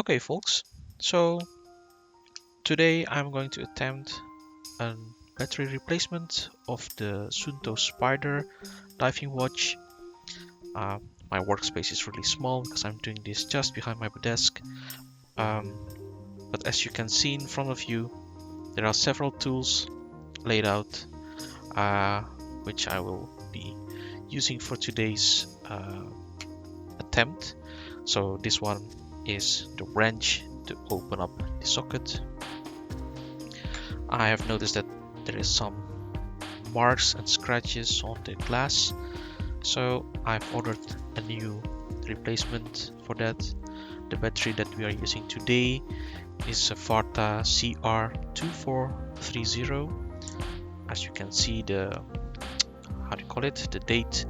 Okay folks, so today I'm going to attempt a battery replacement of the Suunto Spyder diving watch. My workspace is really small because I'm doing this just behind my desk, but as you can see in front of you, there are several tools laid out which I will be using for today's attempt. So this one is the wrench to open up the socket. I have noticed that there is some marks and scratches on the glass, so I've ordered a new replacement for that. The battery that we are using today is a Varta CR2430. As you can see, the date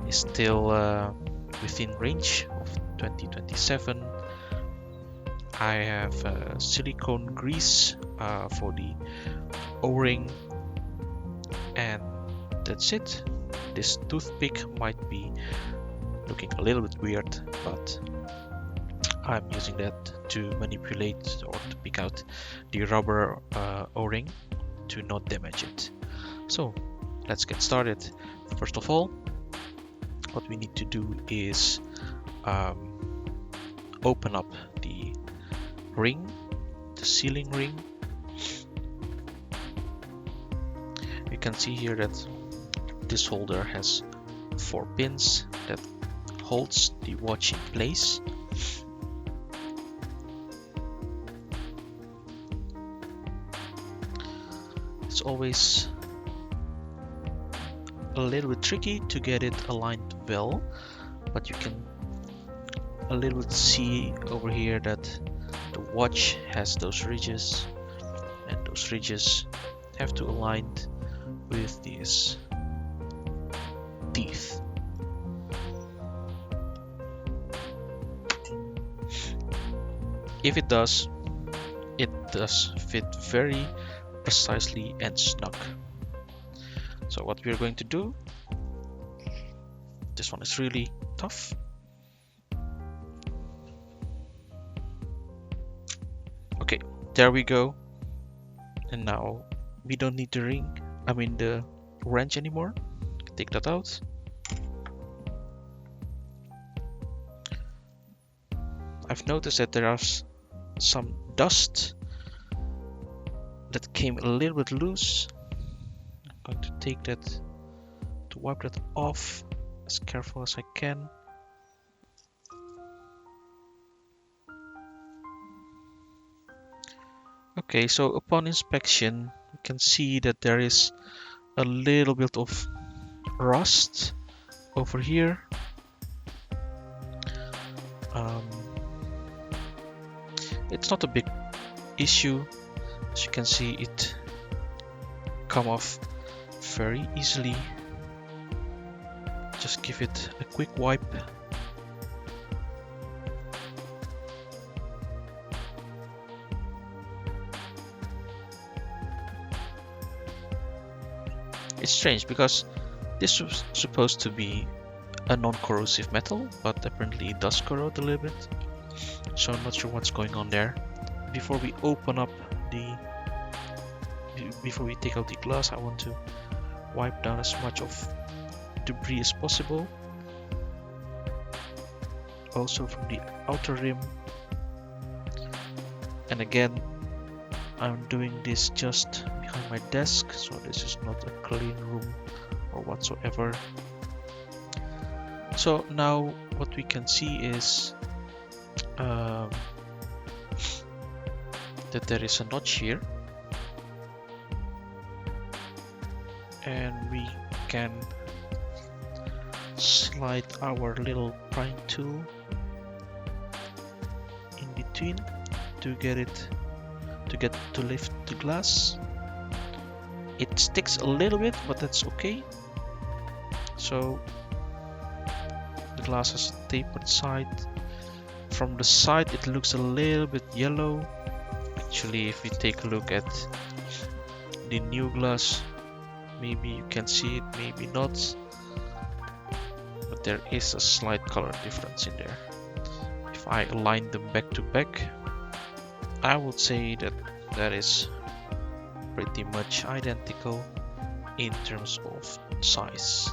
is still within range of 2027. I have silicone grease for the O-ring, and that's it. This toothpick might be looking a little bit weird, but I'm using that to manipulate or to pick out the rubber O-ring to not damage it. So let's get started. First of all, what we need to do is open up the ring, the sealing ring. You can see here that this holder has 4 pins that holds the watch in place. It's always a little bit tricky to get it aligned well, but you can a little bit see over here that the watch has those ridges, and those ridges have to align with these teeth. If it does fit very precisely and snug. So what we're going to do, this one is really tough. Okay, there we go. And now we don't need the wrench anymore. Take that out. I've noticed that there are some dust that came a little bit loose. I'm going to take that to wipe that off as careful as I can. Okay, so upon inspection, you can see that there is a little bit of rust over here. It's not a big issue. As you can see, it come off very easily. Just give it a quick wipe. It's strange because this was supposed to be a non-corrosive metal, but apparently it does corrode a little bit. So I'm not sure what's going on there. Before we take out the glass, I want to wipe down as much of debris as possible. Also from the outer rim. And again, I'm doing this just behind my desk, so this is not a clean room or whatsoever. So now what we can see is that there is a notch here, and we can slide our little prying tool in between to lift the glass. It sticks a little bit, but that's okay. So the glass has a tapered side. From the side it looks a little bit yellow. Actually, if we take a look at the new glass, maybe you can see it, maybe not, but there is a slight color difference in there. If if I align them back to back, I would say that that is pretty much identical in terms of size.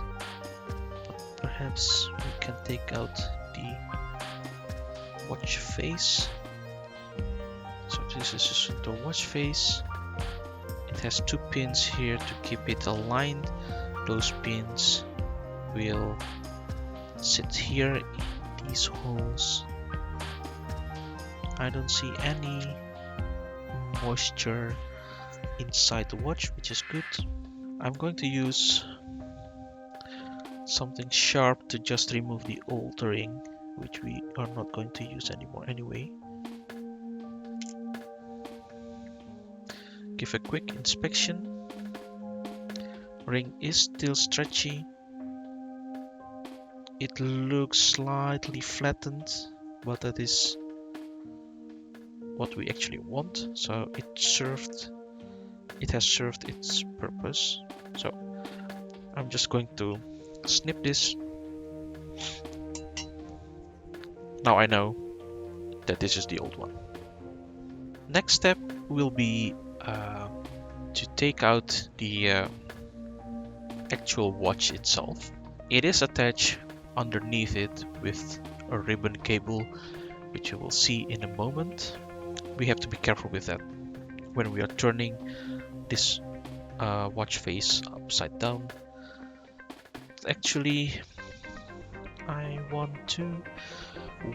But perhaps we can take out the watch face. So this is a Suunto watch face. It has 2 pins here to keep it aligned. Those pins will sit here in these holes. I don't see any moisture inside the watch, which is good. I'm going to use something sharp to just remove the old ring, which we are not going to use anymore anyway. Give a quick inspection. Ring is still stretchy. It looks slightly flattened, but that is what we actually want. So it has served its purpose. So I'm just going to snip this. Now I know that this is the old one. Next step will be to take out the actual watch itself. It is attached underneath it with a ribbon cable, which you will see in a moment. We have to be careful with that when we are turning this watch face upside down. Actually, I want to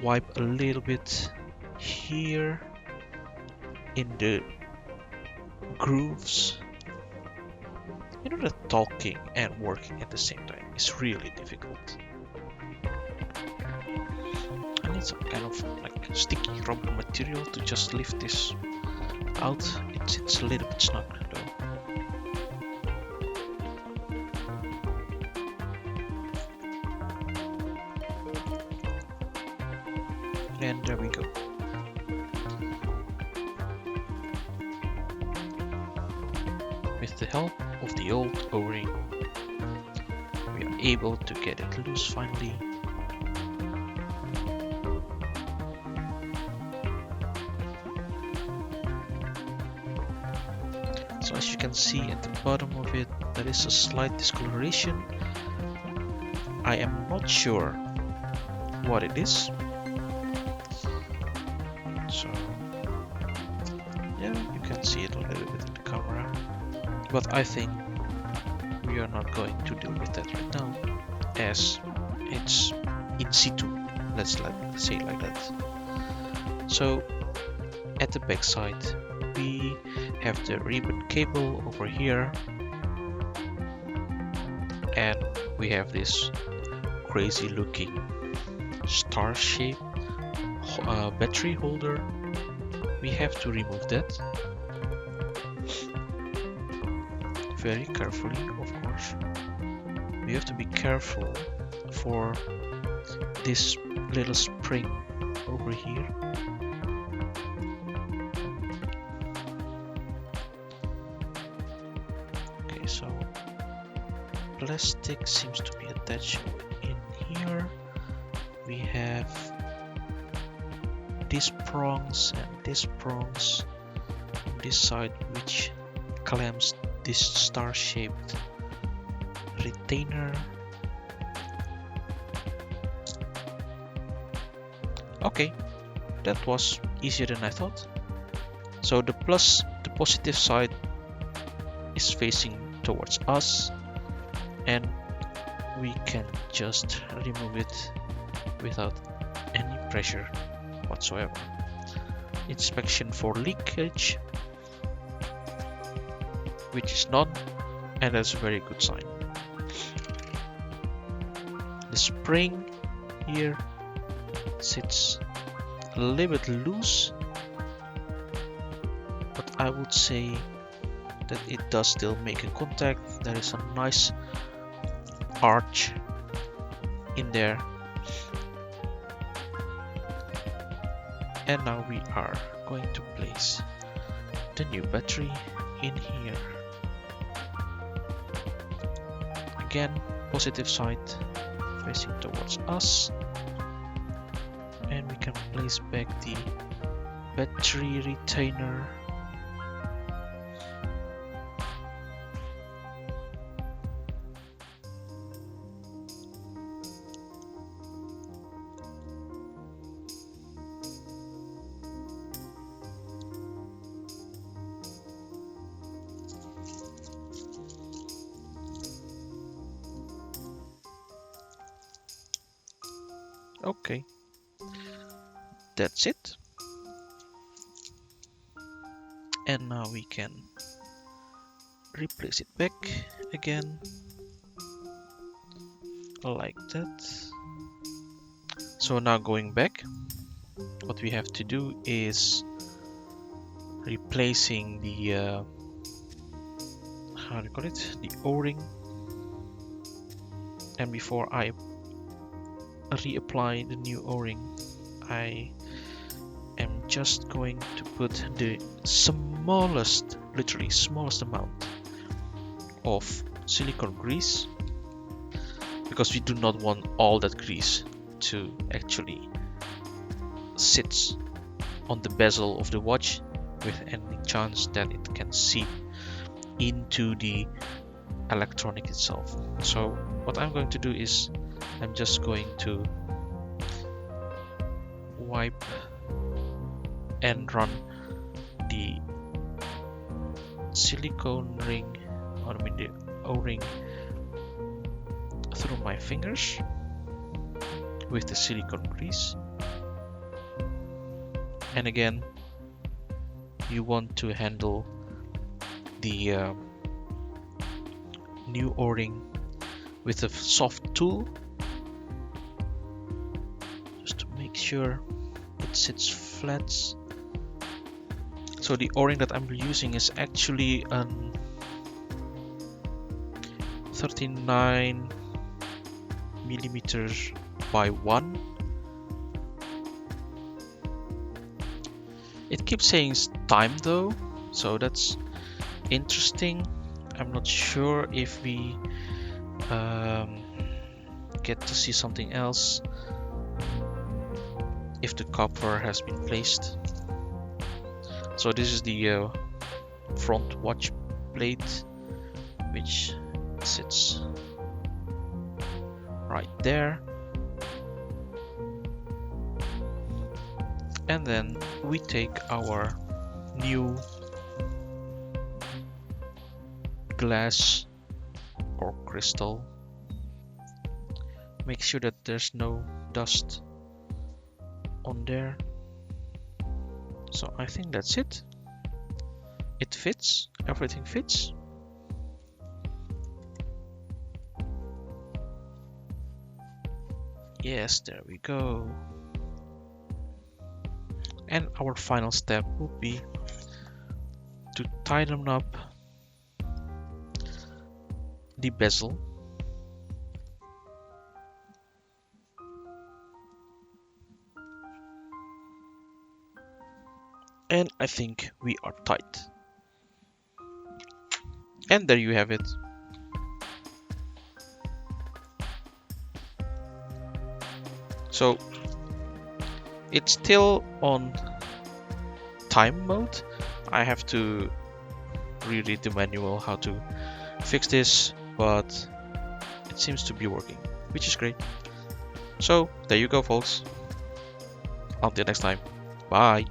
wipe a little bit here in the grooves. You know that talking and working at the same time is really difficult. I need some kind of like sticky rubber material to just lift this out. It's a little bit snug though. And there we go. With the help of the old O-ring, we are able to get it loose finally. So as you can see at the bottom of it, there is a slight discoloration. I am not sure what it is. So yeah, you can see it a little bit in the camera. But I think we are not going to deal with that right now, as it's in situ. Let's say it like that. So at the back side, we have the ribbon cable over here, and we have this crazy looking star shaped battery holder. We have to remove that very carefully, of course. We have to be careful for this little spring over here. Okay, so plastic seems to be attached in here. We have these prongs and these prongs on this side, which clamps this star-shaped retainer. Okay, that was easier than I thought. So the positive side is facing towards us, and we can just remove it without any pressure whatsoever. Inspection for leakage, which is none, and that's a very good sign. The spring here sits a little bit loose, but I would say that it does still make a contact. There is a nice arch in there. And now we are going to place the new battery in here. Again, positive side facing towards us, and we can can place back the battery retainer. Okay, that's it. And now we can replace it back again, like that. So now going back, what we have to do is replacing the how do you call it, the O-ring. And before I reapply the new O-ring, I am just going to put the smallest, literally smallest amount of silicone grease, because we do not want all that grease to actually sit on the bezel of the watch with any chance that it can seep into the electronic itself. So what I'm going to do is I'm just going to wipe and run the silicone ring, or I mean the O-ring, through my fingers with the silicone grease. And again, you want to handle the new O-ring with a soft tool, just to make sure it sits flat. So the O-ring that I'm using is actually an 39 millimeters by 1. It keeps saying time though, so that's interesting. I'm not sure if we get to see something else if the cover has been placed. So this is the front watch plate, which sits right there. And then we take our new glass or crystal, make sure that there's no dust on there. So I think that's it. It fits, everything fits. Yes, there we go. And our final step will be to tighten up the bezel. And I think we are tight. And there you have it. So it's still on time mode. I have to reread the manual how to fix this, but it seems to be working, which is great. So there you go, folks. Until next time, bye.